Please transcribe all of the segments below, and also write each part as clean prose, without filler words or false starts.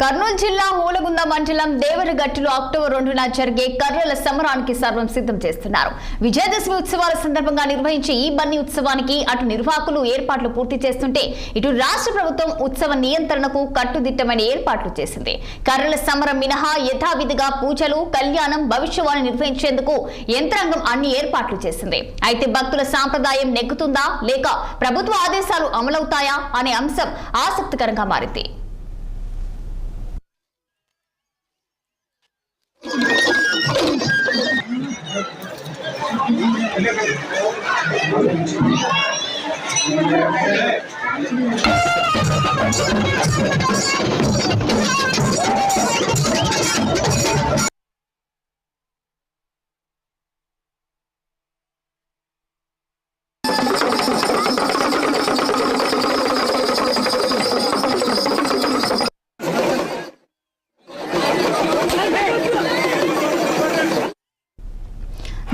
కర్నూలు జిల్లా హోలగుంద మండలం దేవరగట్టులో అక్టోబర్ 2న జరిగే కర్రల సమరానికి సర్వం సిద్ధం చేస్తున్నారు. విజయదశమి ఉత్సవాల సందర్భంగా నిర్వహించే ఈ బన్నీ ఉత్సవానికి అటు నిర్వాహకులు ఏర్పాట్లు పూర్తి చేస్తుంటే ఇటు రాష్ట్ర ప్రభుత్వం ఉత్సవ నియంత్రణకు కట్టుదిట్టమైన ఏర్పాట్లు చేసింది. కర్రల సమరం మినహా యథావిధిగా పూజలు, కళ్యాణం, భవిష్యవాణి నిర్వహించేందుకు యంత్రాంగం అన్ని ఏర్పాట్లు చేసింది. అయితే భక్తుల సాంప్రదాయం నెగ్గుతుందా లేక ప్రభుత్వ ఆదేశాలు అమలవుతాయా అనే అంశం ఆసక్తికరంగా మారింది.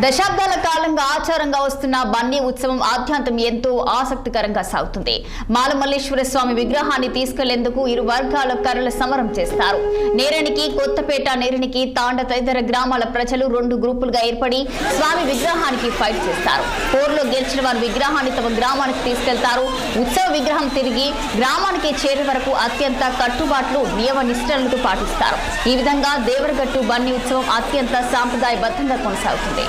దశాబ్దాల కాలంగా ఆచారంగా వస్తున్న బన్నీ ఉత్సవం ఆద్యంతం ఎంతో ఆసక్తికరంగా సాగుతుంది. మాలమల్లేశ్వర స్వామి విగ్రహాన్ని తీసుకెళ్లేందుకు ఇరు వర్గాల కర్రల సమరం చేస్తారు. నేరణికి, కొత్తపేట, నేరణికి, తాండ తదితర గ్రామాల ప్రజలు 2 గ్రూపులుగా ఏర్పడి స్వామి విగ్రహానికి ఫైట్ చేస్తారు. పోరులో గెలిచిన వారు విగ్రహాన్ని తమ గ్రామానికి తీసుకెళ్తారు. ఉత్సవ విగ్రహం తిరిగి గ్రామానికి చేరే వరకు అత్యంత కట్టుబాట్లు, నియమ నిష్ఠలను పాటిస్తారు. ఈ విధంగా దేవరగట్టు బన్నీ ఉత్సవం అత్యంత సాంప్రదాయబద్ధంగా కొనసాగుతుంది.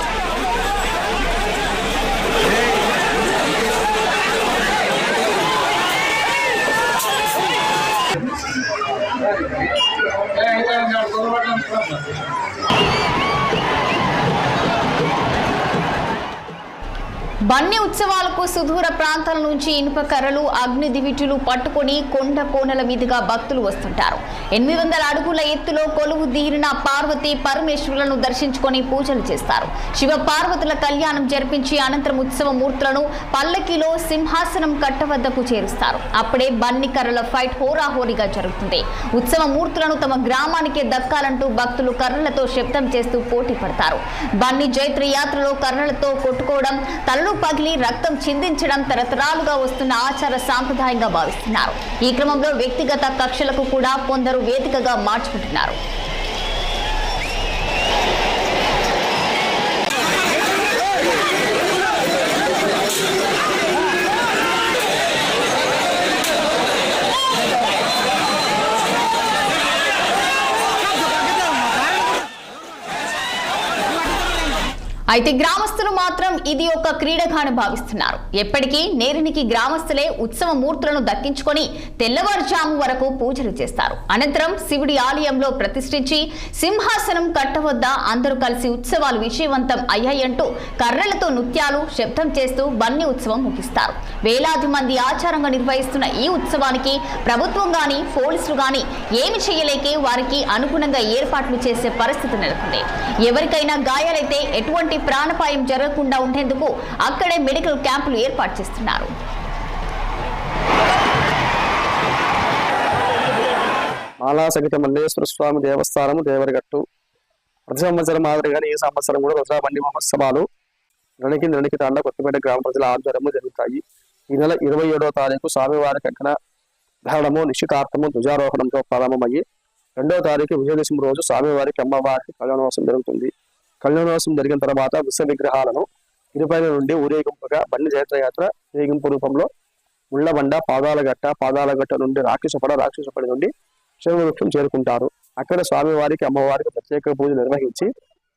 బన్నీ ఉత్సవాలకు సుదూర ప్రాంతాల నుంచి ఇనుప కర్రలు, అగ్ని దివిటీలు పట్టుకొని కొండ కోనల మీదుగా భక్తులు వస్తుంటారు. 800 అడుగుల ఎత్తులో కొలువు తీరిన పార్వతీ పరమేశ్వరులను దర్శించుకొని పూజలు చేస్తారు. శివ పార్వతుల కళ్యాణం జరిపించి అనంతరం ఉత్సవ మూర్తులను పల్లకిలో సింహాసనం కట్ట వద్దకు చేరుస్తారు. అప్పుడే బన్నీ కర్రల ఫైట్ హోరాహోరీగా జరుగుతుంది. ఉత్సవ మూర్తులను తమ గ్రామానికే దక్కాలంటూ భక్తులు కర్రలతో శబ్దం చేస్తూ పోటీ పడతారు. బన్నీ జైత్ర యాత్రలో కర్రలతో కొట్టుకోవడం, తలలు పగిలి రక్తం చిందించడం తరతరాలుగా వస్తున్న ఆచార సాంప్రదాయంగా భావిస్తున్నారు. ఈ క్రమంలో వ్యక్తిగత కక్షలకు కూడా కొందరు వేదికగా మార్చుకుంటున్నారు. అయితే గ్రామస్తులు మాత్రం ఇది ఒక క్రీడగాను భావిస్తున్నారు. ఎప్పటికీ నేరునికి గ్రామస్తులే ఉత్సవ మూర్తులను దక్కించుకొని తెల్లవారుజాము వరకు పూజలు చేస్తారు. అనంతరం శివుడి ఆలయంలో ప్రతిష్ఠించి సింహాసనం కట్టవద్ద అందరూ కలిసి ఉత్సవాలు విజయవంతం అయ్యాయంటూ కర్రలతో నృత్యాలు, శబ్దం చేస్తూ బన్నీ ఉత్సవం ముగిస్తారు. వేలాది మంది ఆచారంగా నిర్వహిస్తున్న ఈ ఉత్సవానికి ప్రభుత్వం గాని, పోలీసులు గాని ఏమి చేయలేకే వారికి అనుగుణంగా ఏర్పాట్లు చేసే పరిస్థితి నెలకొంది. ఎవరికైనా గాయాలైతే ఎటువంటి ప్రాణాపాయం జరగకుండా ఉండేందుకు అక్కడే మెడికల్ క్యాంపులు ఏర్పాటు చేస్తున్నారు. మాలా సహిత మల్లేశ్వర స్వామి దేవస్థానము దేవరగట్టు ప్రతి సంవత్సరం మాదిరిగానే ఈ సంవత్సరం కూడా దసరా బండి మహోత్సవాలు నెలకి తాండ కొత్తపేట గ్రామ ప్రజల ఆధ్వర్యంలో జరుగుతాయి. ఈ నెల 27వ తారీఖు స్వామివారి కంకణ ధారణము, నిశ్చితార్థము, ధ్వజారోహణంతో ప్రారంభమయ్యి 2వ తారీఖు విజయదశమి రోజు స్వామివారికి, అమ్మవారికి కళ్యాణోత్సవం జరుగుతుంది. కళ్యాణోత్సవం జరిగిన తర్వాత విశ్వ విగ్రహాలను ఇరుపైన నుండి ఊరేగింపుగా బండి జైత్రయాత్ర ఊరేగింపు రూపంలో ముళ్ళబండ, పాదాలగట్ట నుండి రాక్షసపడి నుండి శివవృక్షం చేరుకుంటారు. అక్కడ స్వామివారికి, అమ్మవారికి ప్రత్యేక పూజలు నిర్వహించి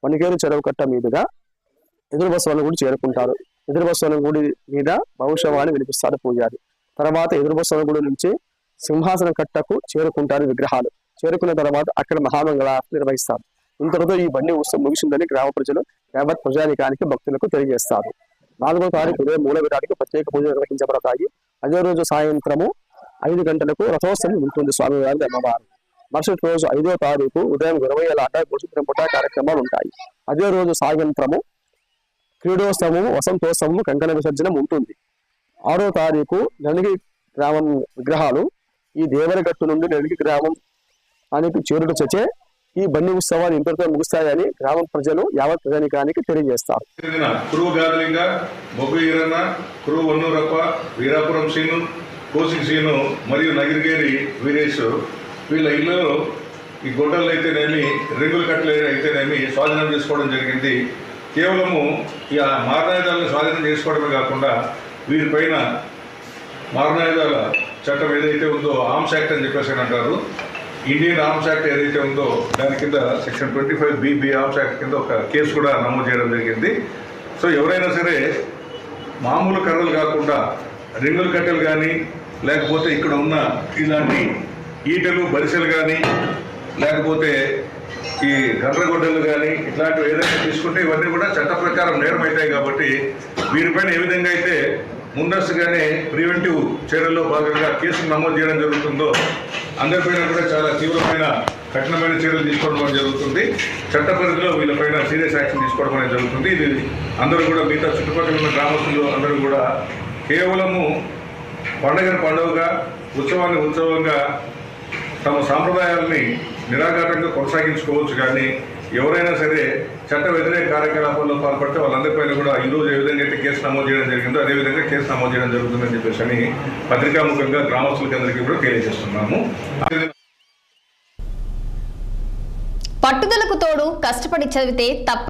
వనికేరు చెరువు కట్ట మీదుగా ఎదురు బస్సులను కూడా చేరుకుంటారు. ఎదురు బస్సులను గుడి మీద భవిష్యవాణి వినిపిస్తారు పూజారి. తర్వాత ఎదురు బస్సులను గుడి నుంచి సింహాసనం కట్టకు చేరుకుంటారు విగ్రహాలు. చేరుకున్న తర్వాత అక్కడ మహామంగళారతి నిర్వహిస్తారు. ఇంతటితో ఈ బండి ఉత్సవం ముగిసిందని గ్రామ ప్రజలు యావత్ ప్రజానికానికి, భక్తులకు తెలియజేస్తారు. 4వ తారీఖు ఉదయం మూల విరాటికి ప్రత్యేక పూజలు నిర్వహించబడతాయి. అదే రోజు సాయంత్రము 5 గంటలకు రథోత్సవం ఉంటుంది స్వామివారి అమ్మవారు. మరుసటి రోజు 5వ తారీఖు ఉదయం 20 ఆట, పుట కార్యక్రమాలు ఉంటాయి. అదే రోజు సాయంత్రము క్రీడోత్సవము, వసంతోత్సవము, కంకణ విసర్జనం ఉంటుంది. 6వ తారీఖు నడిగి గ్రామం విగ్రహాలు ఈ దేవరగట్టు నుండి నడిగి గ్రామం అని చేరుట చచ్చే ఈ బండి ఉత్సవాలు ఇంతటితో ముగుస్తాయని గ్రామ ప్రజలు యావత్ ప్రజానికానికి తెలియజేస్తారు. కురువు గాదలింగ, బొగ్గు ఈరన్న, కురువు వన్నూరప్ప, వీరాపురం శ్రీను, కోసి శ్రీను మరియు నగిరిగేరి వీరేష్ వీళ్ళ ఇళ్ళలో ఈ గొడ్డలు అయితేనేమి రింగుల కట్టలు అయితేనేమి స్వాధీనం చేసుకోవడం జరిగింది. కేవలము ఈ మారణాయుధాలను స్వాధీనం చేసుకోవడమే కాకుండా వీరిపైన మారణాయుధాల చట్టం ఏదైతే ఉందో ఆర్మ్స్ యాక్ట్ అని చెప్పేసి అంటారు. ఇండియన్ ఆర్మ్స్ యాక్ట్ ఏదైతే ఉందో దాని కింద సెక్షన్ 25B ఆర్మ్స్ యాక్ట్ కింద ఒక కేసు కూడా నమోదు చేయడం జరిగింది. సో ఎవరైనా సరే మామూలు కర్రలు కాకుండా రింగుల కట్టెలు కానీ లేకపోతే ఇక్కడ ఉన్న ఇలాంటి ఈటలు బరిసెలు కానీ లేకపోతే ఈ గండ్రగొడ్డలు కానీ ఇట్లాంటివి ఏదైనా తీసుకుంటే ఇవన్నీ కూడా చట్ట ప్రకారం నేరం అవుతాయి. కాబట్టి వీరిపైన ఏ విధంగా అయితే ముందస్తుగానే ప్రివెంటివ్ చర్యల్లో భాగంగా కేసులు నమోదు చేయడం జరుగుతుందో అందరిపైన కూడా చాలా తీవ్రమైన కఠినమైన చర్యలు తీసుకోవడం జరుగుతుంది. చట్ట పరిధిలో వీళ్ళపైన సీరియస్ యాక్షన్ తీసుకోవడం అనేది జరుగుతుంది. ఇది అందరూ కూడా మిగతా చుట్టుపక్కల ఉన్న గ్రామస్తులు అందరూ కూడా కేవలము పండుగను పండుగగా ఉత్సవాన్ని ఉత్సవంగా తమ సాంప్రదాయాలని నిరాఘాటంగా కొనసాగించుకోవచ్చు. కానీ ఎవరైనా సరే చట్ట వ్యతిరేక కార్యకలాపాల్లో పాల్పడితే వాళ్ళందరిపైన కూడా ఈరోజు ఏ విధంగా అయితే కేసు నమోదు చేయడం జరిగిందో అదేవిధంగా కేసు నమోదు చేయడం జరుగుతుందని చెప్పేసి అని పత్రికాముఖంగా గ్రామస్తులకి అందరికీ కూడా తెలియజేస్తున్నాము. పట్టుదలకు తోడు కష్టపడి చదివితే తప్ప